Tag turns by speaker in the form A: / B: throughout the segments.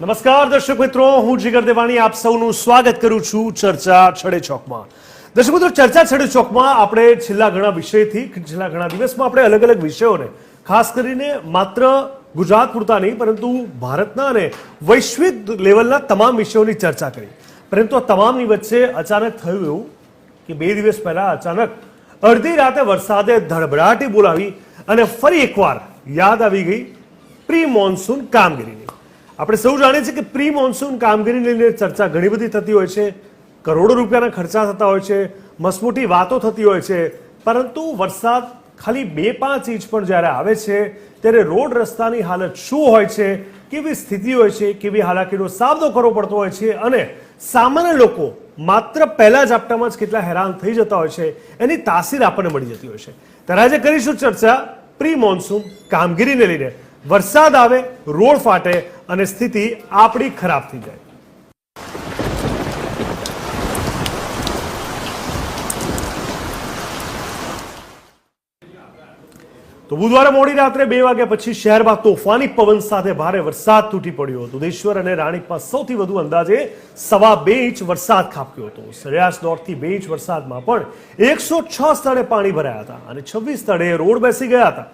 A: નમસ્કાર દર્શક મિત્રો, હું જીગર દેવાણી આપ સૌનું સ્વાગત કરું છું ચર્ચા છડે ચોકમાં. દર્શક મિત્રો, ચર્ચા છડે ચોકમાં આપણે છેલ્લા ઘણા દિવસમાં આપણે અલગ અલગ વિષયોને ખાસ કરીને માત્ર ગુજરાત પૂરતા નહીં પરંતુ ભારતના અને વૈશ્વિક લેવલના તમામ વિષયોની ચર્ચા કરી. પરંતુ આ તમામની વચ્ચે અચાનક થયું એવું કે 2 દિવસ પહેલા અચાનક અડધી રાતે વરસાદે ધડબડાટી બોલાવી અને ફરી એકવાર યાદ આવી ગઈ પ્રી મોન્સૂન કામગીરીની. આપણે સૌ જાણીએ છીએ કે પ્રી મોન્સૂન કામગીરીને લઈને ચર્ચા ઘણી બધી થતી હોય છે, કરોડો રૂપિયાના ખર્ચા થતા હોય છે, મસમોટી વાતો થતી હોય છે, પરંતુ વરસાદ ખાલી 2-5 ઇંચ પણ જ્યારે આવે છે ત્યારે રોડ રસ્તાની હાલત શું હોય છે, કેવી સ્થિતિ હોય છે, કેવી હાલાકીનો સામનો કરવો પડતો હોય છે અને સામાન્ય લોકો માત્ર પહેલા ઝાપટામાં જ કેટલા હેરાન થઈ જતા હોય છે એની તાસીર આપણને મળી જતી હોય છે. ત્યારે આજે કરીશું ચર્ચા પ્રી મોન્સૂન કામગીરીને લઈને. વરસાદ આવે, રોડ ફાટે અને સ્થિતિ આપણી ખરાબ થઈ જાય. તો બુધવારે મોડી રાત્રે 2 વાગ્યા પછી શહેરમાં તોફાની પવન સાથે ભારે વરસાદ તૂટી પડ્યો હતો. દેશ્વર અને રાણીપમાં સૌથી વધુ અંદાજે 2.25 ઇંચ વરસાદ ખાબક્યો હતો. સરેરાશ દોઢથી 2 ઇંચ વરસાદમાં પણ 106 સ્થળે પાણી ભરાયા હતા અને 26 સ્થળે રોડ બેસી ગયા હતા.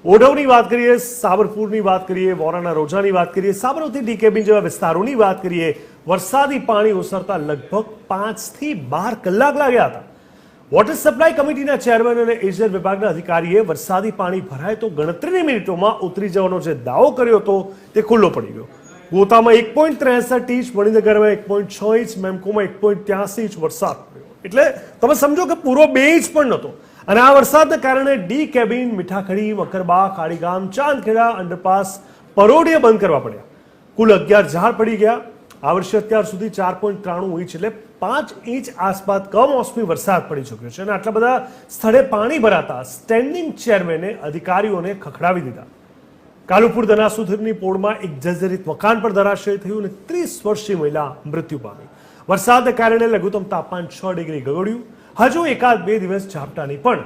A: ઓઢવની વાત કરીએ, સાબરપુરની વાત કરીએ, વોરાના રોજાની વાત કરીએ, સાબરમતી ડીકેબી જેવા વિસ્તારોની વાત કરીએ, વરસાદી પાણી ઓસરતા લગભગ 5 થી 12 કલાક લાગ્યા હતા. વોટર સપ્લાય કમિટીના ચેરમેન અને એજર વિભાગના અધિકારીએ વરસાદી પાણી ભરાય તો ગણતરીની મિનિટોમાં ઉતરી જવાનો જે દાવો કર્યો હતો તે ખુલ્લો પડી ગયો. ગોતામાં 1.63 ઇંચ, મણિનગરમાં 1.6 ઇંચ, મેમકોમાં 1.83 ઇંચ વરસાદ પડ્યો. એટલે તમે સમજો કે પૂરો 2 ઇંચ પણ નહોતો. અને આ વરસાદના કારણે D cabin, Mithakhali, Makarba, Khadigam, Chandkheda, underpass, Parodiya બંધ કરવા પડ્યા. કુલ 11 ઝાડ પડી ગયા. આ વર્ષે અત્યાર સુધી 4.93 ઇંચ એટલે 5 ઇંચ આસપાસ કમોસમી વરસાદ પડી ચૂક્યો છે અને આટલા બધા સ્થળે પાણી ભરાતા સ્ટેન્ડિંગ ચેરમેને અધિકારીઓને ખખડાવી દીધા. કાલુપુર દનાસુધરની પોળમાં એક જર્જરિત મકાન પર ધરાશયી થયું અને 30 વર્ષીય મહિલા મૃત્યુ પામી. વરસાદને કારણે લઘુત્તમ તાપમાન 6 ડિગ્રી ગગડ્યું. હજુ 1-2 દિવસ ઝાપટાની પણ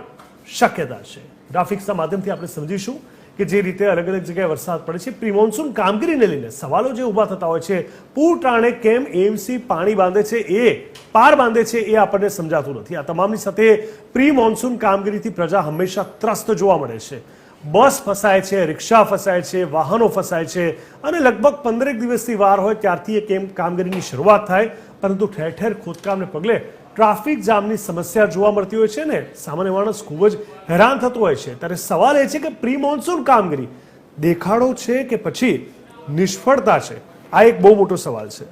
A: શક્યતા છે. ગ્રાફિક્સના માધ્યમથી આપણે સમજીશું કે જે રીતે અલગ અલગ જગ્યાએ વરસાદ પડે છે. પ્રી મોન્સૂન કામગીરીને લઈને સવાલો જે ઊભા થતા હોય છે, પૂર ટાણે કેમ એએમસી પાણી બાંધે છે, એ પાર બાંધે છે, એ આપણને સમજાતું નથી. આ તમામની સાથે પ્રી મોન્સૂન કામગીરીથી પ્રજા હંમેશા ત્રસ્ત જોવા મળે છે. બસ ફસાય છે, રિક્ષા ફસાય છે, વાહનો ફસાય છે અને લગભગ 15 દિવસની વાર હોય ત્યારથી એ કામગીરીની શરૂઆત થાય, પરંતુ ઠેર ઠેર ખોદકામને પગલે ટ્રાફિક જામની સમસ્યા જોવા મળતી હોય છે ને સામાન્ય માણસ ખૂબ જ હેરાન થતો હોય છે. ત્યારે સવાલ એ છે કે પ્રી મોન્સૂન કામગીરી દેખાડો છે કે પછી નિષ્ફળતા છે? આ એક બહુ મોટો સવાલ છે.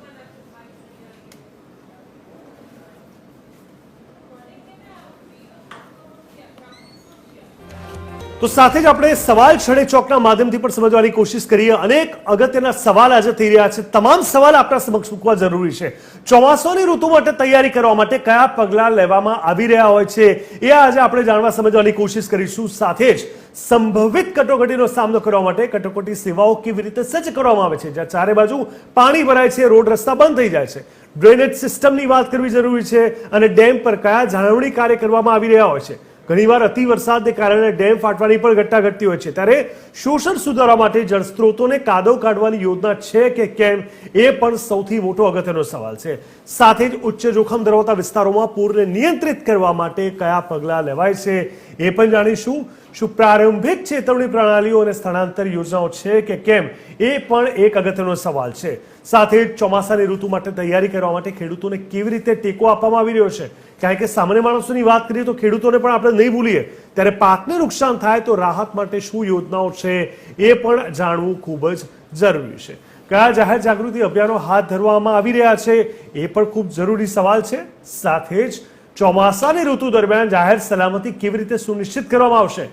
A: તો સાથે જ આપણે સવાલ છડે ચોકના માધ્યમથી પણ સમજવાની કોશિશ કરીએ. અનેક અગત્યના સવાલ આજે થઈ રહ્યા છે. તમામ સવાલ આપણા સમક્ષ મૂકવા જરૂરી છે. ચોમાસાની ઋતુ માટે તૈયારી કરવા માટે કયા પગલાં લેવામાં આવી રહ્યા હોય છે એ આજે આપણે જાણવા સમજવાની કોશિશ કરીશું. સાથે જ સંભવિત કટોકટીનો સામનો કરવા માટે કટોકટી સેવાઓ કેવી રીતે સજ્જ કરવામાં આવે છે, જ્યાં ચારે બાજુ પાણી ભરાય છે, રોડ રસ્તા બંધ થઈ જાય છે, ડ્રેનેજ સિસ્ટમની વાત કરવી જરૂરી છે અને ડેમ પર કયા જાળવણી કાર્ય કરવામાં આવી રહ્યા હોય છે. ઘણીવાર અતિ વરસાદને કારણે ડેમ ફાટવાની પણ ઘટના ઘટતી હોય છે. ત્યારે શોષણ સુધારવા માટે જળસ્ત્રોતોને કાદવ કાઢવાની યોજના છે કે કેમ, એ પણ સૌથી મોટો અગત્યનો સવાલ છે. સાથે જ ઉચ્ચ જોખમ ધરાવતા વિસ્તારોમાં પૂરને નિયંત્રિત કરવા માટે કયા પગલાં લેવાય છે એ પણ જાણીશું. શું પ્રારંભિક ચેતવણી પ્રણાલીઓ અને સ્થળાંતર યોજનાઓ છે કે કેમ, એ પણ એક અગત્યનો સવાલ છે. સાથે જ ચોમાસાની ઋતુ માટે તૈયારી કરવા માટે ખેડૂતોને કેવી રીતે ટેકો આપવામાં આવી રહ્યો છે, કારણ કે સામાન્ય માણસોની વાત કરીએ તો ખેડૂતોને પણ આપણે નહીં ભૂલીએ. ત્યારે પાકને નુકસાન થાય તો રાહત માટે શું યોજનાઓ છે એ પણ જાણવું ખૂબ જ જરૂરી છે. કયા જાહેર જાગૃતિ અભિયાનો હાથ ધરવામાં આવી રહ્યા છે એ પણ ખૂબ જરૂરી સવાલ છે. સાથે જ ચોમાસાની ઋતુ દરમિયાન જાહેર સલામતી કેવી રીતે સુનિશ્ચિત કરવામાં આવશે.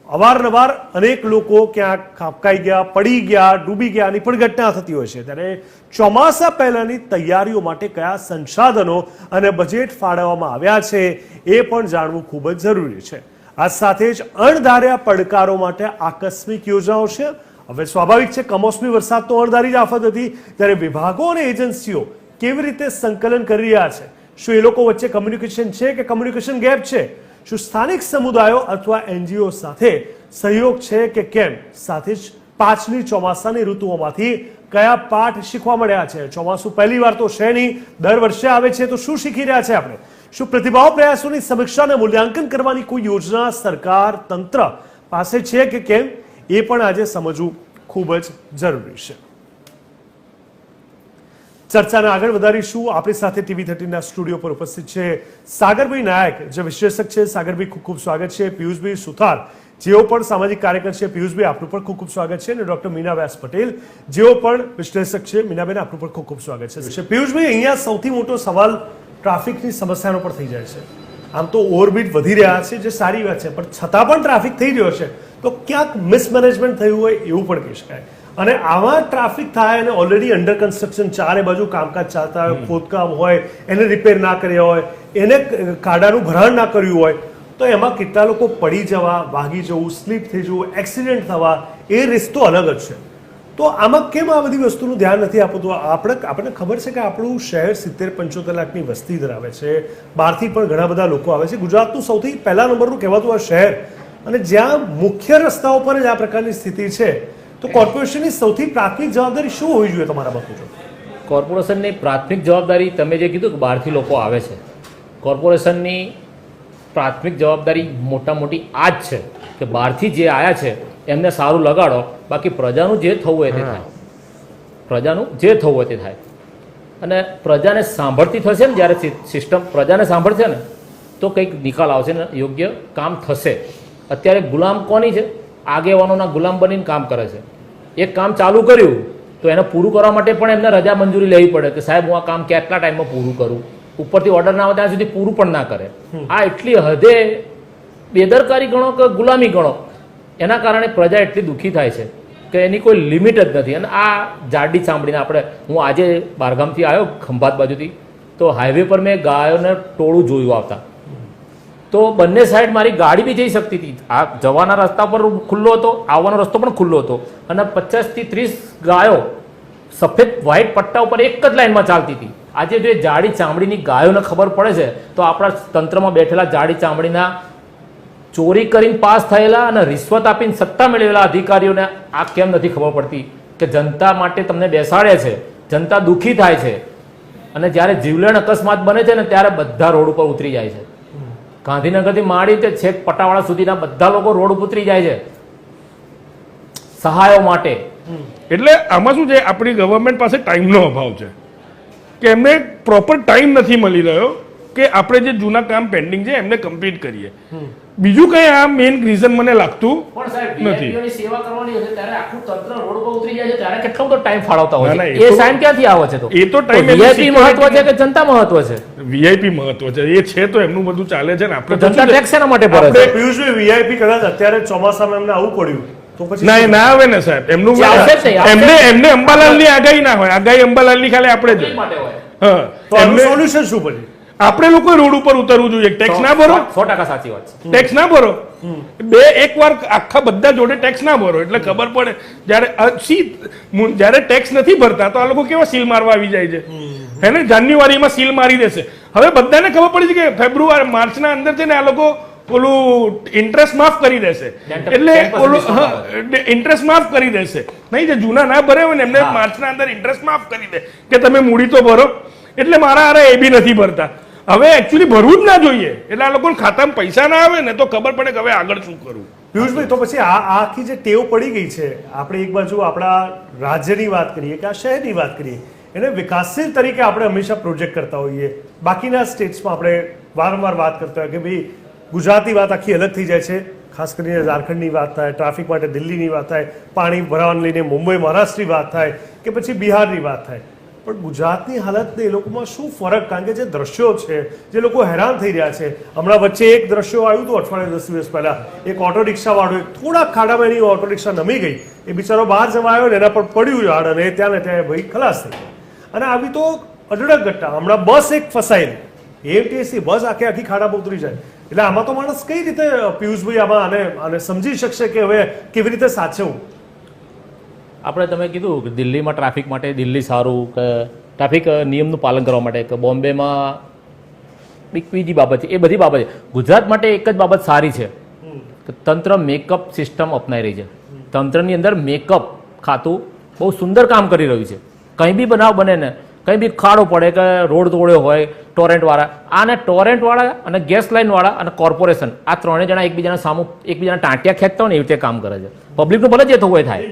A: અવારનવાર અનેક લોકો ક્યાંક ખાબકાઈ ગયા, પડી ગયા, ડૂબી ગયાની પણ ઘટના થતી હોય છે. ત્યારે ચોમાસા પહેલાની તૈયારીઓ માટે કયા સંસાધનો અને બજેટ ફાળવવામાં આવ્યા છે એ પણ જાણવું ખૂબ જ જરૂરી છે. આ સાથે જ અણધાર્યા પડકારો માટે આકસ્મિક યોજનાઓ છે. હવે સ્વાભાવિક છે, કમોસમી વરસાદ તો અણધારી જ આફત હતી, ત્યારે વિભાગો અને એજન્સીઓ કેવી રીતે સંકલન કરી રહ્યા છે? શું એ લોકો વચ્ચે કમ્યુનિકેશન છે કે કમ્યુનિકેશન ગેપ છે? શું સ્થાનિક સમુદાયો અથવા એનજીઓ સાથે સહયોગ છે કે કેમ? સાથે જ 5ની ચોમાસાની ઋતુઓમાંથી કયા પાઠ શીખવા મળ્યા છે? ચોમાસું પહેલી વાર તો છે નહીં, દર વર્ષે આવે છે, તો શું શીખી રહ્યા છે આપણે? શું પ્રતિભાવ પ્રયાસોની સમીક્ષા અને મૂલ્યાંકન કરવાની કોઈ યોજના સરકાર તંત્ર પાસે છે કે કેમ, એ પણ આજે સમજવું ખૂબ જ જરૂરી છે. ચર્ચાને આગળ વધારીશું. આપણી સાથે TV13ના સ્ટુડિયો પર ઉપસ્થિત છે સાગરભાઈ નાયક, જે વિશ્લેષક છે. સાગરભાઈ, ખૂબ ખૂબ સ્વાગત છે. પિયુષભાઈ સુથાર, જેઓ પણ સામાજિક કાર્યકર છે. પિયુષભાઈ, આપનું પણ ખૂબ ખૂબ સ્વાગત છે. અને ડોક્ટર મીના વ્યાસ પટેલ, જેઓ પણ વિશ્લેષક છે. મીનાબેન, આપનું પણ ખૂબ ખૂબ સ્વાગત છે. પિયુષભાઈ, અહીંયા સૌથી મોટો સવાલ ટ્રાફિકની સમસ્યાનો પણ થઈ જાય છે. આમ તો ઓવરબીટ વધી રહ્યા છે, જે સારી વાત છે, પણ છતાં પણ ટ્રાફિક થઈ રહ્યો છે, તો ક્યાંક મિસમેનેજમેન્ટ થયું હોય એવું પણ કહી શકાય. અને આવા ટ્રાફિક થાય અને ઓલરેડી અંડર કન્સ્ટ્રક્શન, ચારે બાજુ કામકાજ ચાલતા હોય, ખોદકામ હોય, એને રિપેર ના કર્યા હોય, એને ખાડાનું ભરાણ ના કર્યું હોય, તો એમાં કેટલા લોકો પડી જવા, ભાગી જવું, સ્લીપ થઈ જવું, એક્સિડન્ટ થવા, એ રિસ્ક તો અલગ જ છે. તો આમાં કેમ આ બધી વસ્તુનું ધ્યાન નથી આપતું? આપણને ખબર છે કે આપણું શહેર 70-75 લાખની વસ્તી ધરાવે છે, બહારથી પણ ઘણા બધા લોકો આવે છે. ગુજરાતનું સૌથી પહેલા નંબરનું કહેવાતું આ શહેર, અને જ્યાં મુખ્ય રસ્તાઓ પર જ આ પ્રકારની સ્થિતિ છે, તો કોર્પોરેશનની સૌથી પ્રાથમિક જવાબદારી શું હોવી જોઈએ તમારા મત મુજબ?
B: કોર્પોરેશનની પ્રાથમિક જવાબદારી, તમે જે કીધું કે બહારથી લોકો આવે છે, કોર્પોરેશનની પ્રાથમિક જવાબદારી મોટી આ જ છે કે બહારથી જે આવ્યા છે એમને સારું લગાડો, બાકી પ્રજાનું જે થવું હોય તે થાય. પ્રજાનું જે થવું હોય તે થાય. અને પ્રજાને સાંભળતી થશે ને, જ્યારે સિસ્ટમ પ્રજાને સાંભળશે ને, તો કંઈક નિકાલ આવશે ને યોગ્ય કામ થશે. અત્યારે ગુલામ કોની છે? આગેવાનોના ગુલામ બનીને કામ કરે છે. એક કામ ચાલુ કર્યું તો એને પૂરું કરવા માટે પણ એમને રજા મંજૂરી લેવી પડે કે સાહેબ, હું આ કામ કેટલા ટાઈમમાં પૂરું કરું. ઉપરથી ઓર્ડર ના આવે ત્યાં સુધી પૂરું પણ ના કરે. આ એટલી હદે બેદરકારી ગણો કે ગુલામી ગણો, એના કારણે પ્રજા એટલી દુઃખી થાય છે કે એની કોઈ લિમિટ જ નથી. અને આ જાડી ચામડીને આપણે, હું આજે બહારગામથી આવ્યો ખંભાત બાજુથી, તો હાઈવે પર મેં ગાયોને ટોળું જોયું આવતા. તો બંને સાઈડ મારી ગાડી બી જઈ શકતી હતી. આ જવાના રસ્તા પર ખુલ્લો હતો, આવવાનો રસ્તો પણ ખુલ્લો હતો, અને 25 થી 30 ગાયો સફેદ વ્હાઇટ પટ્ટા ઉપર એક જ લાઈનમાં ચાલતી હતી. આજે જો એ જાડી ચામડીની ગાયોને ખબર પડે છે, તો આપણા તંત્રમાં બેઠેલા જાડી ચામડીના ચોરી કરીને પાસ થયેલા અને રિશ્વત આપીને સત્તા મેળવેલા અધિકારીઓને આ કેમ નથી ખબર પડતી કે જનતા માટે તમને બેસાડે છે, જનતા દુઃખી થાય છે, અને જ્યારે જીવલેણ અકસ્માત બને છે ને, ત્યારે બધા રોડ ઉપર ઉતરી જાય છે. ગાંધીનગરથી માંડી તે છેક પટાવાળા સુધીના બધા લોકો રોડ ઉપર ઉતરી જાય છે સહાયો માટે.
C: એટલે આમાં શું છે, આપણી ગવર્મેન્ટ પાસે ટાઈમનો અભાવ છે કે એમને પ્રોપર ટાઈમ નથી મળી રહ્યો કે આપણે જે જૂના કામ પેન્ડિંગ છે એમને કમ્પ્લીટ કરીએ. બીજું કઈ આ મેઇન રીઝન મને લાગતું નથી.
B: સેવા કરવાની હશે ત્યારે આખું તંત્ર રોડ ઉપર ઉતરી જાય છે, ત્યારે કેટલો બધો ટાઈમ ફાળવતા હોય છે. એ સાઈન ક્યાંથી આવે છે? તો
C: એ તો ટાઈમ
B: વીઆઈપી મહત્વ છે કે જનતા મહત્વ છે?
C: વીઆઈપી મહત્વ છે, એ છે તો એમનું બધું ચાલે છે ને. આપણે
B: જનતા ટેક્સ એના માટે ભરે છે.
A: પિયુષભાઈ, વીઆઈપી કદાચ અત્યારે ચોમાસામાં એમને આવું પડ્યું તો પછી
C: ના આવે ને સાહેબ. એમનું એમને અંબાલાલની આગાહી ના હોય, આગાહી અંબાલાલની ખાલી આપણે જ
A: તો એમનું સોલ્યુશન શું પડે?
C: આપણે લોકો રોડ ઉપર ઉતરવું જોઈએ. ટેક્સ ના ભરો,
B: 100% સાચી વાત છે.
C: ટેક્સ ના ભરો, એકવાર આખા બધા જોડે ટેક્સ ના ભરો એટલે ખબર પડે. જયારે ટેક્સ નથી ભરતા તો આ લોકો કેવા સીલ મારવા આવી જાય છે, હે ને? જાન્યુઆરીમાં સીલ મારી દેશે. હવે બધાને ખબર પડી છે કે ફેબ્રુઆરી માર્ચના અંદર છે ને આ લોકો ઓલું ઇન્ટરેસ્ટ માફ કરી દેશે. એટલે ઓલું ઇન્ટરેસ્ટ માફ કરી દેશે નહીં, જે જૂના ના ભરે હોય ને એમને માર્ચના અંદર ઇન્ટરેસ્ટ માફ કરી દે કે તમે મૂડી તો ભરો. એટલે મારા હારે એ બી નથી ભરતા. હવે એકચ્યુઅલી ભરવું જ ના જોઈએ. એટલે આ લોકોને ખાતામાં પૈસા ના આવે ને તો ખબર પડે કે હવે આગળ શું કરવું.
A: પિયુષભાઈ, તો પછી આ આખી જે ટેવ પડી ગઈ છે, આપણે એક બાજુ આપણા રાજ્યની વાત કરીએ કે આ શહેરની વાત કરીએ, એને વિકાસશીલ તરીકે આપણે હંમેશા પ્રોજેક્ટ કરતા હોઈએ. બાકીના સ્ટેટ્સમાં આપણે વારંવાર વાત કરતા હોય કે ભાઈ ગુજરાતની વાત આખી અલગ થઈ જાય છે. ખાસ કરીને ઝારખંડની વાત થાય, ટ્રાફિક માટે દિલ્હીની વાત થાય, પાણી ભરાવાને લઈને મુંબઈ મહારાષ્ટ્રની વાત થાય કે પછી બિહારની વાત થાય, પણ ગુજરાતની હાલતને એ લોકોમાં શું ફરક? કારણ કે જે દ્રશ્યો છે, જે લોકો હેરાન થઈ રહ્યા છે. હમણાં વચ્ચે એક દ્રશ્યો આવ્યું હતું અઠવાડિયે 10 દિવસ પહેલા, એક ઓટો રિક્ષાવાળો થોડા ખાડામાં એની ઓટો રિક્ષા નમી ગઈ, એ બિચારો બહાર જવા આવ્યો ને એના પર પડ્યું ઝાડ, અને ત્યાં ને ત્યાં ભાઈ ખલાસ થઈ. અને આવી તો અઢળક ઘટના. હમણાં બસ એક ફસાયેલી, એમટીએસની બસ આખી ખાડામાં ઉતરી જાય. એટલે આમાં તો માણસ કઈ રીતે, પિયુષભાઈ, આમાં આને સમજી શકશે કે હવે કેવી રીતે સાચવવું?
B: આપણે તમે કીધું કે દિલ્હીમાં ટ્રાફિક માટે દિલ્હી સારું, કે ટ્રાફિક નિયમનું પાલન કરવા માટે, કે બોમ્બેમાં બીજી બાબત છે, એ બધી બાબત છે. ગુજરાત માટે એક જ બાબત સારી છે કે તંત્ર મેકઅપ સિસ્ટમ અપનાવી રહી છે. તંત્રની અંદર મેકઅપ ખાતું બહુ સુંદર કામ કરી રહ્યું છે. કંઈ બી બનાવ બને ને, કંઈ બી ખાડો પડે કે રોડ તોડ્યો હોય, ટોરેન્ટવાળા અને ગેસ લાઇનવાળા અને કોર્પોરેશન આ ત્રણેય જણા એકબીજાના ટાંટિયા ખેંચતા હોય ને એવી રીતે કામ કરે છે. પબ્લિકનું ભલે જે થવું હોય થાય,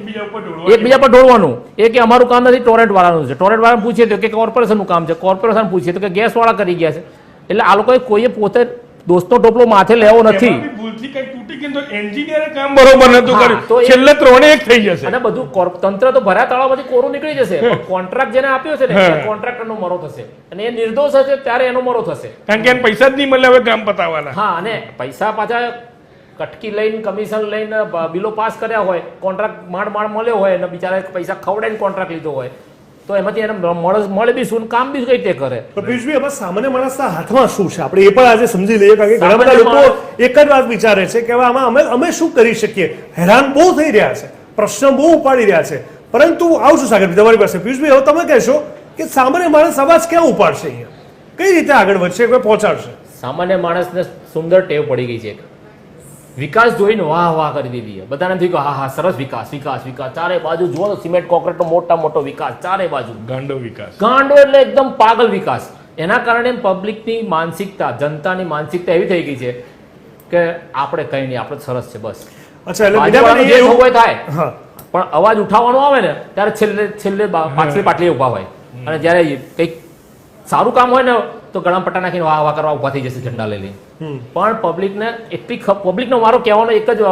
B: એકબીજા પર ઢોળવાનું. એ કે અમારું કામ નથી, ટોરેન્ટવાળાનું છે. ટોરેન્ટવાળાને પૂછીએ તો કે કોર્પોરેશનનું કામ છે, કોર્પોરેશન પૂછીએ તો કે ગેસવાળા કરી ગયા છે. એટલે આ લોકોએ કોઈએ પોતે દોસ્તનો ટોપલો માથે લેવો નથી.
C: ભૂલથી કંઈક તૂટી ગયું તો એન્જિનિયરે કામ બરોબર નતું
B: હા,
C: કર્યું,
B: તો એ-
C: છેલ્લે ત્રણે એક થઈ જશે.
B: અને બધું તંત્ર તો ભર્યા તળાવમાંથી કોરું નીકળી જશે, પણ કોન્ટ્રાક્ટ જેને આપ્યો છે ને કોન્ટ્રાક્ટરનો મરો થશે અને એ નિર્દોષ હશે ત્યારે એનો મરો થશે.
C: કારણ કે એને પૈસા જ નહીં મળે હવે કામ પતાવવાના.
B: હા, અને પૈસા પાછા કટકી લઈને કમિશન લઈને બિલો પાસ કર્યા હોય, કોન્ટ્રાક્ટ માંડ મળ્યો હોય અને બિચારા પૈસા ખવડાવીને કોન્ટ્રાક્ટ લીધો હોય તો એમાંથી એને મળે બી શું, કામ બી કઈ રીતે કરે.
A: પણ પિયુષભાઈ, હવે સામાન્ય માણસના હાથમાં શું છે આપણે એ પણ આજે સમજી લઈએ, કારણ કે ઘણા બધા લોકો એક જ વાત વિચારે છે કે હવે આમાં અમે શું કરી શકીએ. હેરાન બહુ થઈ રહ્યા છે, પ્રશ્ન બહુ ઉપાડી રહ્યા છે, પરંતુ આવું છું સાગર તમારી પાસે. પિયુષભાઈ, હવે તમે કહેશો કે સામાન્ય માણસ અવાજ ક્યાં ઉપાડશે, અહીંયા કઈ રીતે આગળ વધશે, કોઈ પહોંચાડશે?
B: સામાન્ય માણસને સુંદર ટેવ પડી ગઈ છે, વિકાસ જોઈને વાહ વાહ કરી દીધી. બધાને થયું કે હા હા સરસ વિકાસ, ચારે બાજુ જુઓ તો સિમેન્ટ કોન્ક્રીટનો મોટો વિકાસ, ચારે બાજુ
C: ગાંડો વિકાસ,
B: ગાંડો એટલે એકદમ પાગલ વિકાસ. એના કારણે પબ્લિકની માનસિકતા, જનતાની માનસિકતા એવી થઈ ગઈ છે કે આપણે કઈ નહીં, આપણે સરસ છે બસ.
A: અચ્છા, એટલે
B: બાજુવાળાનું જે થવું હોય થાય,
A: હા,
B: પણ અવાજ ઉઠાવવાનો આવે ને ત્યારે છેલ્લે પાછલી ઉભા હોય. અને જ્યારે કંઈક સારું કામ હોય ને તો ગળામાં પટ્ટા નાખીને વાહ વાહ કરવા ઉભા થઈ જશે ઝંડા લઈ લઈને. પણ પબ્લિકનો મારો કહેવાનો એક જ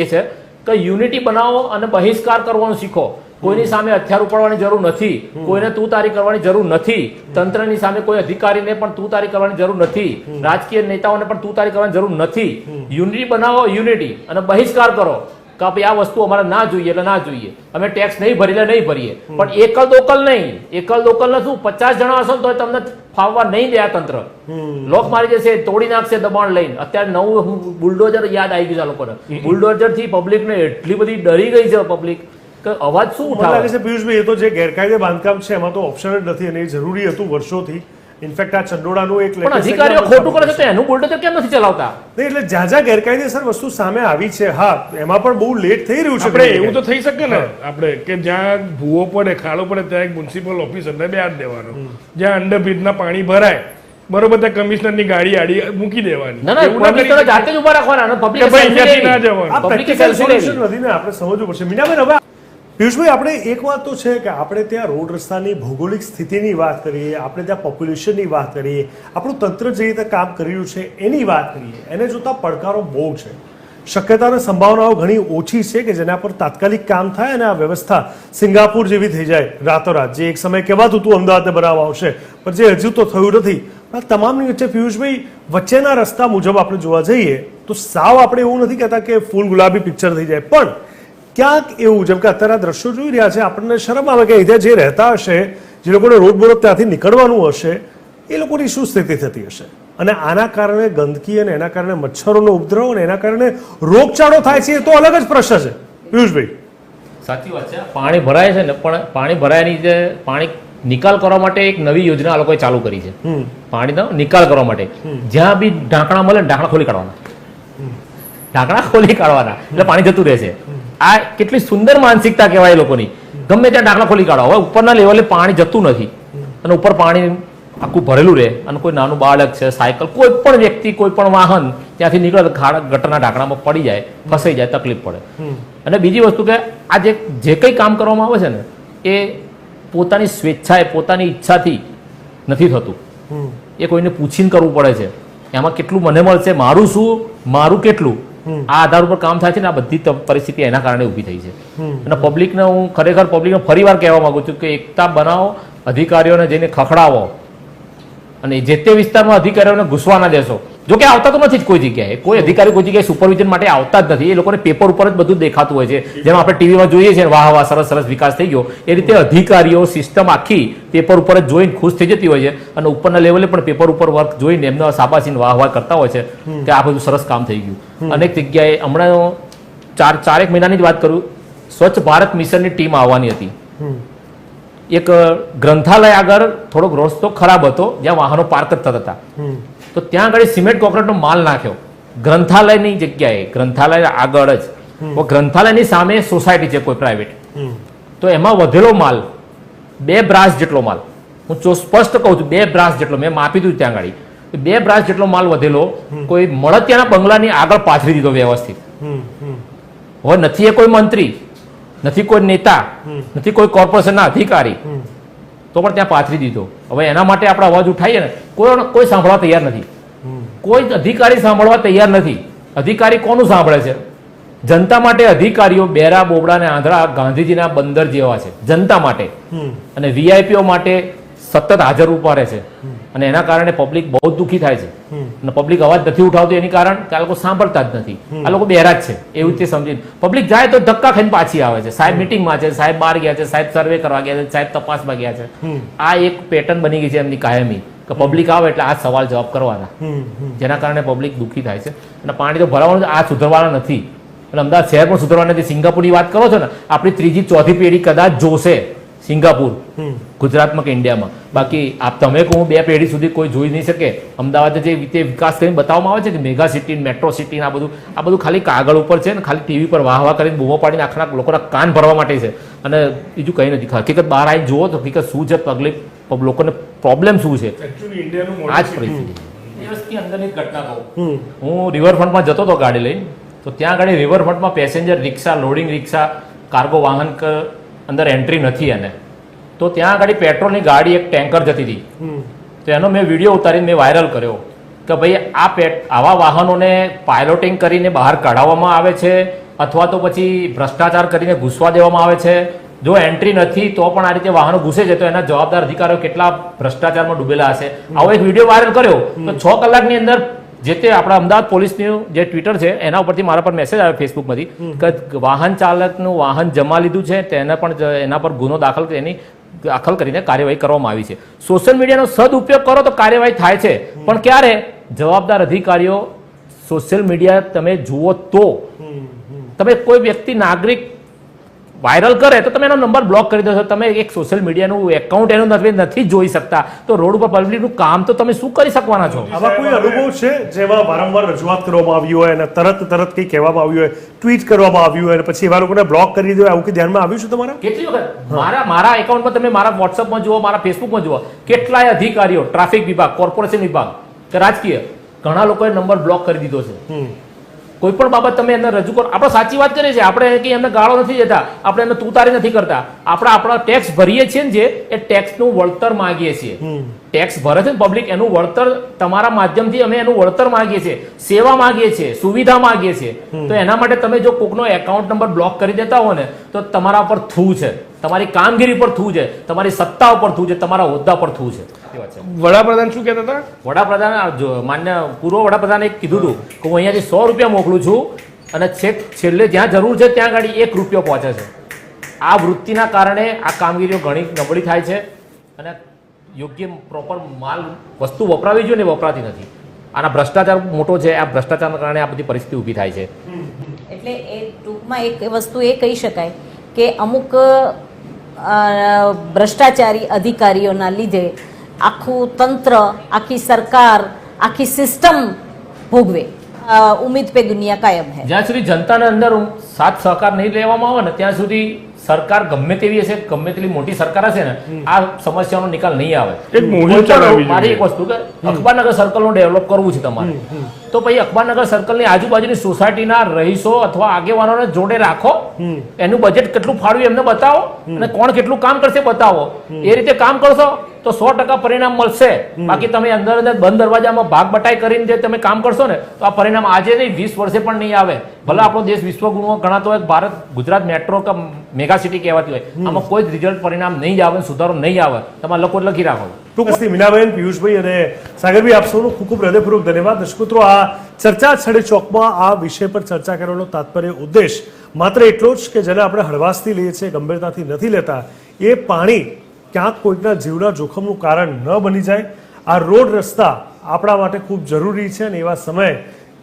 B: એ છે કે યુનિટી બનાવો અને બહિષ્કાર કરવાનું શીખો. કોઈની સામે હથિયાર ઉપાડવાની જરૂર નથી, કોઈને તું તારી કરવાની જરૂર નથી, તંત્રની સામે કોઈ અધિકારીને પણ તું તારી કરવાની જરૂર નથી, રાજકીય નેતાઓને પણ તું તારી કરવાની જરૂર નથી. યુનિટી બનાવો, યુનિટી, અને બહિષ્કાર કરો કે ભાઈ આ વસ્તુ અમારે ના જોઈએ એટલે ના જોઈએ, અમે ટેક્સ નહીં ભરીએ એટલે નહીં ભરીએ. પણ એકલ દોકલ નહીં, એકલ દોકલ શું 50 જણા હશો તો તમને ફાવવા નહીં દે આ તંત્ર. લોક મારી જશે, તોડી નાખશે દબાણ લઈને. અત્યારે નવું બુલડોઝર યાદ આવી ગયું છે આ લોકોને. બુલડોઝર થી પબ્લિક ને એટલી બધી ડરી ગઈ છે પબ્લિક કે અવાજ શું
A: મને લાગે
B: ઉઠાવે.
A: છે પિયુષભાઈ, એ તો જે ગેરકાયદે બાંધકામ છે એમાં તો ઓપ્શન જ નથી અને એ જરૂરી હતું વર્ષોથી. ઇનફેક્ટ આ ચંડોળાનું એક
B: પણ
A: latest
B: અધિકારીઓ
A: example
B: ખોટું કરે છે તો એનું બુલડોઝર કેમ નથી ચલાવતા?
A: નહીં, એટલે જ્યાં જ્યાં ગેરકાયદેસર વસ્તુ સામે આવી છે, હા, એમાં પણ બહુ લેટ થઈ રહ્યું છે.
C: આપણે એવું તો થઈ શકે ને આપણે કે જ્યાં ભૂવો પડે, ખાડો પડે ત્યાં એક મ્યુનિસિપલ ઓફિસરને બેહાડ દેવાનો, જ્યાં અંડરબ્રિજના પાણી ભરાય બરોબર ત્યાં કમિશનરની ગાડી આડી મૂકી દેવાની.
B: ના ના,
C: એવું ના
B: પબ્લિક
C: કરી
B: જાતે જ ઉભા રાખવાના અને public
C: કે ભાઈ
B: selfie
C: અહીંયાથી ના
B: લેવી.
C: જવાનું.
A: આ
B: public
A: practical
B: selfie લેવી.
A: solution વધીને આપણે સમજવું પડશે. મીનાબેન, હવે પિયુષભાઈ, આપણે એક વાત તો છે કે આપણે ત્યાં રોડ રસ્તાની ભૌગોલિક સ્થિતિની વાત કરીએ, આપણે ત્યાં પોપ્યુલેશનની વાત કરીએ, આપણું તંત્ર જે રીતે કામ કરી રહ્યું છે એની વાત કરીએ, એને જોતા પડકારો બહુ છે. શક્યતા અને સંભાવનાઓ ઘણી ઓછી છે કે જેના પર તાત્કાલિક કામ થાય અને આ વ્યવસ્થા સિંગાપુર જેવી થઈ જાય રાતોરાત. જે એક સમય કહેવાતું હતું અમદાવાદને બનાવવા આવશે, પણ જે હજુ તો થયું નથી. આ તમામની વચ્ચે પિયુષભાઈ, વચ્ચેના રસ્તા મુજબ આપણે જોવા જઈએ તો સાવ આપણે એવું નથી કહેતા કે ફૂલ ગુલાબી પિક્ચર થઈ જાય, પણ ક્યાંક એવું, જેમ કે અત્યારે આ દ્રશ્યો જોઈ રહ્યા છે, આપણને શરમ આવે કે અહીંયા જે રહેતા હશે, જે લોકોને રોજબરોજ ત્યાંથી નીકળવાનું હશે, એ લોકોની શું સ્થિતિ થતી હશે. અને આના કારણે ગંદકી અને એના કારણે મચ્છરોનો ઉપદ્રવ અને એના કારણે રોગચાળો થાય છે, એ તો અલગ જ પ્રશ્ન છે. પિયુષભાઈ,
B: સાચી વાત છે. પાણી ભરાય છે ને, પણ પાણી ભરાયની જે પાણી નિકાલ કરવા માટે એક નવી યોજના આ લોકોએ ચાલુ કરી છે. પાણીનો નિકાલ કરવા માટે જ્યાં બી ઢાંકણા મળે ને ઢાંકણા ખોલી કાઢવાના, એટલે પાણી જતું રહેશે. આ કેટલી સુંદર માનસિકતા કહેવાય એ લોકોની. ગમે ત્યાં ઢાંકણા ખોલી કાઢો, હવે ઉપરના લેવલે પાણી જતું નથી અને ઉપર પાણી આખું ભરેલું રહે અને કોઈ નાનું બાળક છે, સાયકલ, કોઈ પણ વ્યક્તિ, કોઈ પણ વાહન ત્યાંથી નીકળે તો ગટરના ઢાંકણામાં પડી જાય, ફસાઈ જાય, તકલીફ પડે. અને બીજી વસ્તુ કે આ જે કંઈ કામ કરવામાં આવે છે ને એ પોતાની સ્વેચ્છાએ, પોતાની ઈચ્છાથી નથી થતું. એ કોઈને પૂછીને કરવું પડે છે. એમાં કેટલું મને મળશે, મારું શું, મારું કેટલું, આ આધાર ઉપર કામ થાય છે ને. આ બધી પરિસ્થિતિ એના કારણે ઊભી થઈ છે. અને પબ્લિકને હું ખરેખર પબ્લિકને ફરીવાર કહેવા માંગુ છું કે એકતા બનાવો, અધિકારીઓને જઈને ખખડાવો અને જે તે વિસ્તારમાં અધિકારીઓને ઘૂસવા ના દેશો. જો કે આવતા તો નથી જ કોઈ જગ્યાએ, કોઈ અધિકારી કોઈ જગ્યાએ સુપરવિઝન માટે આવતા જ નથી. એ લોકોને પેપર ઉપર જ બધું દેખાતું હોય છે, જેમ આપણે ટીવીમાં જોઈએ છીએ વાહ વાહ સરસ સરસ વિકાસ થઈ ગયો, એ રીતે અધિકારીઓ સિસ્ટમ આખી પેપર ઉપર જ જોઈને ખુશ થઈ જતી હોય છે અને ઉપરના લેવલે પણ પેપર ઉપર વર્ક જોઈને એમનો શાબાશીને વાહ વાહ કરતા હોય છે કે આ બધું સરસ કામ થઈ ગયું. અનેક જગ્યાએ હમણાં ચારેક મહિનાની જ વાત કરું, સ્વચ્છ ભારત મિશનની ટીમ આવવાની હતી. એક ગ્રંથાલય આગળ થોડોક રસ્તો ખરાબ હતો જ્યાં વાહનો પાર્ક થતા હતા, તો ત્યાં આગળ સિમેન્ટ કોન્ક્રીટનો માલ નાખ્યો ગ્રંથાલયની જગ્યાએ, ગ્રંથાલય આગળ જ. હવે ગ્રંથાલયની સામે સોસાયટી છે કોઈ પ્રાઇવેટ, તો એમાં વધેલો માલ 2 બ્રાસ જેટલો માલ, હું સ્પષ્ટ કહું છું 2 બ્રાસ જેટલો, મેં માપી દીધું ત્યાં આગળ, 2 બ્રાસ જેટલો માલ વધેલો કોઈ મળતિયાના બંગલાની આગળ પાથરી દીધો વ્યવસ્થિત. હવે નથી એ કોઈ મંત્રી, નથી કોઈ નેતા, નથી કોઈ કોર્પોરેશનના અધિકારી, તો પણ ત્યાં પાથરી દીધો. હવે એના માટે આપણે અવાજ ઉઠાઈએ ને, કોઈ સાંભળવા તૈયાર નથી, કોઈ અધિકારી સાંભળવા તૈયાર નથી. અધિકારી કોનું સાંભળે છે? જનતા માટે અધિકારીઓ બેરા બોબડા ને આંધળા ગાંધીજીના બંદર જેવા છે જનતા માટે, અને વીઆઈપીઓ માટે સતત હાજર ઉભા રહે છે, અને એના કારણે પબ્લિક બહુ દુઃખી થાય છે. અને પબ્લિક અવાજ નથી ઉઠાવતું એની કારણ કે આ લોકો સાંભળતા જ નથી, આ લોકો બેરા જ છે એવું રીતે સમજીને પબ્લિક જાય તો ધક્કા ખાઈને પાછી આવે છે. સાહેબ મિટિંગમાં છે, સાહેબ બહાર ગયા છે, સાહેબ સર્વે કરવા ગયા છે, સાહેબ તપાસમાં ગયા છે. આ એક પેટર્ન બની ગઈ છે એમની કાયમી, કે પબ્લિક આવે એટલે આ સવાલ જવાબ કરવાના, જેના કારણે પબ્લિક દુઃખી થાય છે. અને પાણી તો ભરાવાનું, આ સુધરવાના નથી. અને અમદાવાદ શહેર પણ સુધરવાના નથી. સિંગાપુરની વાત કરો છો ને, આપણી 3જી 4થી પેઢી કદાચ જોશે સિંગાપુર ગુજરાતમાં કે ઇન્ડિયામાં. બાકી આપ તમે કહું 2 પેઢી સુધી કોઈ જોઈ નહીં શકે. અમદાવાદ જે રીતે વિકાસ કરીને બતાવવામાં આવે છે કે મેગા સિટી, મેટ્રો સિટી, આ બધું ખાલી કાગળ ઉપર છે ને, ખાલી ટીવી પર વાહ વાહ કરીને બૂમો પાડીને આખા લોકોના કાન ભરવા માટે છે, અને બીજું કંઈ નથી. હકીકત બહાર આવીને જુઓ તો હકીકત શું છે, લોકોને પ્રોબ્લેમ શું છે, આ જ પરિસ્થિતિ. દિવસની અંદરની ઘટના કહું, હું રિવરફ્રન્ટમાં જતો હતો ગાડી લઈને, તો ત્યાં આગળ રિવરફ્રન્ટમાં પેસેન્જર રિક્ષા, લોડિંગ રિક્ષા, કાર્ગો વાહન અંદર એન્ટ્રી નથી એને, તો ત્યાં આગળ પેટ્રોલની ગાડી એક ટેન્કર જતી હતી. તો એનો મેં વિડીયો ઉતારીને મેં વાયરલ કર્યો કે ભાઈ આવા વાહનોને પાયલોટિંગ કરીને બહાર કાઢવામાં આવે છે, અથવા તો પછી ભ્રષ્ટાચાર કરીને ઘૂસવા દેવામાં આવે છે. જો એન્ટ્રી નથી તો પણ આ રીતે વાહનો ઘૂસે છે, તો એના જવાબદાર અધિકારીઓ કેટલા ભ્રષ્ટાચારમાં ડૂબેલા હશે. આવો એક વિડીયો વાયરલ કર્યો તો 6 કલાકની અંદર જે તે આપણા અમદાવાદ પોલીસનું જે ટ્વિટર છે એના ઉપરથી મારા પર મેસેજ આવ્યો ફેસબુકમાંથી કે વાહન ચાલકનું વાહન જમા લીધું છે, તેને પણ એના પર ગુનો દાખલ કરીને કાર્યવાહી કરવામાં આવી છે. સોશિયલ મીડિયાનો સદઉપયોગ કરો તો કાર્યવાહી થાય છે, પણ ક્યારે? જવાબદાર અધિકારીઓ સોશિયલ મીડિયા તમે જુઓ તો. તમે કોઈ વ્યક્તિ નાગરિક વાયરલ કરે તો તમે એનો નંબર બ્લોક કરી દો છો. તમે એક સોશિયલ મીડિયાનું એકાઉન્ટ એનું નથી જોઈ શકતા, તો રોડ ઉપર પબ્લિકનું કામ તો તમે શું કરી શકવાના છો?
A: આવા કોઈ અનુભવ છે જેમાં વારંવાર રજૂઆત કરવામાં આવી હોય અને તરત કંઈ કહેવામાં આવ્યું હોય, ટ્વીટ કરવામાં આવ્યું હોય અને પછી એવા લોકોને બ્લોક કરી દો, આવું કંઈ ધ્યાનમાં આવ્યું છે તમારા?
B: કેટલી વખત મારા એકાઉન્ટમાં તમે મારા વોટ્સઅપમાં જુઓ, મારા ફેસબુકમાં જુઓ, કેટલાય અધિકારીઓ, ટ્રાફિક વિભાગ, કોર્પોરેશન વિભાગ કે રાજકીય, ઘણા લોકોએ નંબર બ્લોક કરી દીધો છે. કોઈ પણ બાબત તમે એને રજૂ કરો, આપણે સાચી વાત કરીએ છીએ, આપણે કંઈ એમને ગાળો નથી દેતા, આપણે એમને તુતારી નથી કરતા. આપણે આપણા ટેક્સ ભરીએ છીએ ને, જે એ ટેક્સનું વળતર માંગીએ છીએ. ટેક્સ ભરે છે ને પબ્લિક, એનું વળતર તમારા માધ્યમથી અમે એનું વળતર માંગીએ છીએ, સેવા માંગીએ છીએ, સુવિધા માંગીએ છીએ. તો એના માટે તમે જો કોકનો એકાઉન્ટ નંબર બ્લોક કરી દેતા હો ને, તો તમારા પર થૂ છે, તમારી કામગીરી પર થૂ છે, તમારી સત્તા ઉપર થૂ છે, તમારા હોદ્દા પર થૂ છે.
C: વડાપ્રધાન શું કહેતા હતા?
B: વડાપ્રધાન માન્ય પૂર્વ વડાપ્રધાને કીધું હતું કે હું અહીંયાથી 100 રૂપિયા મોકલું છું, અને છેલ્લે જ્યાં જરૂર છે ત્યાં આગળ 1 રૂપિયો પહોંચે છે. આ વૃત્તિના કારણે આ કામગીરીઓ ઘણી નબળી થાય છે, અને યોગ્ય પ્રોપર માલ વસ્તુ વપરાવી જોઈએ ને વપરાતી નથી. આના ભ્રષ્ટાચાર મોટો છે, આ ભ્રષ્ટાચારના કારણે આ બધી પરિસ્થિતિ ઊભી થાય છે.
D: એટલે એ ટૂંકમાં એક વસ્તુ એ કહી શકાય કે અમુક ભ્રષ્ટાચારી અધિકારીઓના લીધે આખું તંત્ર, આખી સરકાર, આખી સિસ્ટમ ભોગવે. ઉમ્મીદ પે દુનિયા કાયમ હૈ.
B: જ્યાં સુધી જનતાના અંદર સાથ સહકાર નહીં લેવામાં આવે ને, ત્યાં સુધી સરકાર ગમે તેવી હશે, ગમે તેટલી મોટી સરકાર હશે ને, આ સમસ્યાનો નિકાલ નહીં આવે. મારી એક વસ્તુ કે અખબારનગર સર્કલનું ડેવલપ કરવું છે તમારે, તો પછી અખબારનગર સર્કલની આજુબાજુની સોસાયટીના રહીશો અથવા આગેવાનોને જોડે રાખો, એનું બજેટ કેટલું ફાળવ્યું એમને બતાવો, અને કોણ કેટલું કામ કરશે બતાવો. એ રીતે કામ કરશો તો 100% પરિણામ મળશે. બાકી તમે અંદર બંધ દરવાજામાં ભાગ બટાઈ કરીને જે તમે કામ કરશો ને, તો આ પરિણામ આજે નહીં 20 વર્ષે પણ નહીં આવે. ભલે આપણો દેશ વિશ્વગુરુમાં ગણાતો હોય, ભારત, ગુજરાત મેટ્રો કે મેગા સિટી કહેવાતી હોય, આમાં કોઈ જ રિઝલ્ટ પરિણામ નહીં આવે, સુધારો નહીં આવે. તમારે લોકો લખી રાખો.
A: ટૂંકથી મીનાબેન, પિયુષભાઈ અને સાગરભાઈ, આપ સૌનો ખૂબ ખૂબ હૃદયપૂર્વક ધન્યવાદ. દર્શક મિત્રો, આ ચર્ચા છડે ચોકમાં આ વિષય પર ચર્ચા કરવાનો તાત્પર્ય ઉદ્દેશ માત્ર એટલો જ કે જેને આપણે હળવાશથી લઈએ છીએ, ગંભીરતાથી નથી લેતા, એ પાણી ક્યાંક કોઈકના જીવના જોખમનું કારણ ન બની જાય. આ રોડ રસ્તા આપણા માટે ખૂબ જરૂરી છે, અને એવા સમયે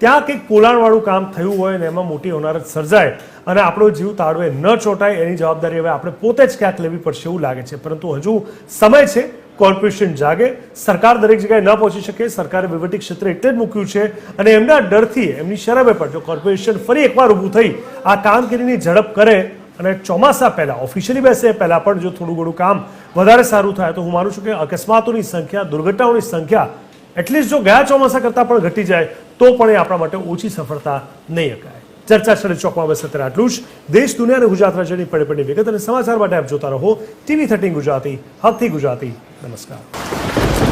A: ત્યાં કંઈક પોલાણવાળું કામ થયું હોય ને એમાં મોટી હોનારત સર્જાય અને આપણો જીવ તાળવે ન ચોંટાય, એની જવાબદારી હવે આપણે પોતે જ ક્યાંક લેવી પડશે એવું લાગે છે. પરંતુ હજુ સમય છે, કોર્પોરેશન જાગે, સરકાર દરેક જગ્યાએ ન પહોંચી શકે, સરકારે વહીવટી ક્ષેત્રે એટલે જ મૂક્યું છે અને એમના ડરથી, એમની શરમે પણ જો કોર્પોરેશન ફરી એકવાર ઊભું થઈ આ કામગીરીની ઝડપ કરે અને ચોમાસા પહેલાં ઓફિશિયલી બેસે પહેલાં પણ જો થોડું ઘણું કામ વધારે સારું થાય તો હું માનું છું કે અકસ્માતોની સંખ્યા, દુર્ઘટનાઓની સંખ્યા એટલીસ્ટ જો ગયા ચોમાસા કરતાં પણ ઘટી જાય તો પણ એ આપણા માટે ઓછી સફળતા નહીં અકાય. ચર્ચા સ્થળે ચોકમાં બસ અત્યારે આટલું જ. દેશ, દુનિયા અને ગુજરાત રાજ્યની પડે વિગત અને સમાચાર માટે આપ જોતા રહો TV13 ગુજરાતી, હકથી ગુજરાતી. નમસ્કાર.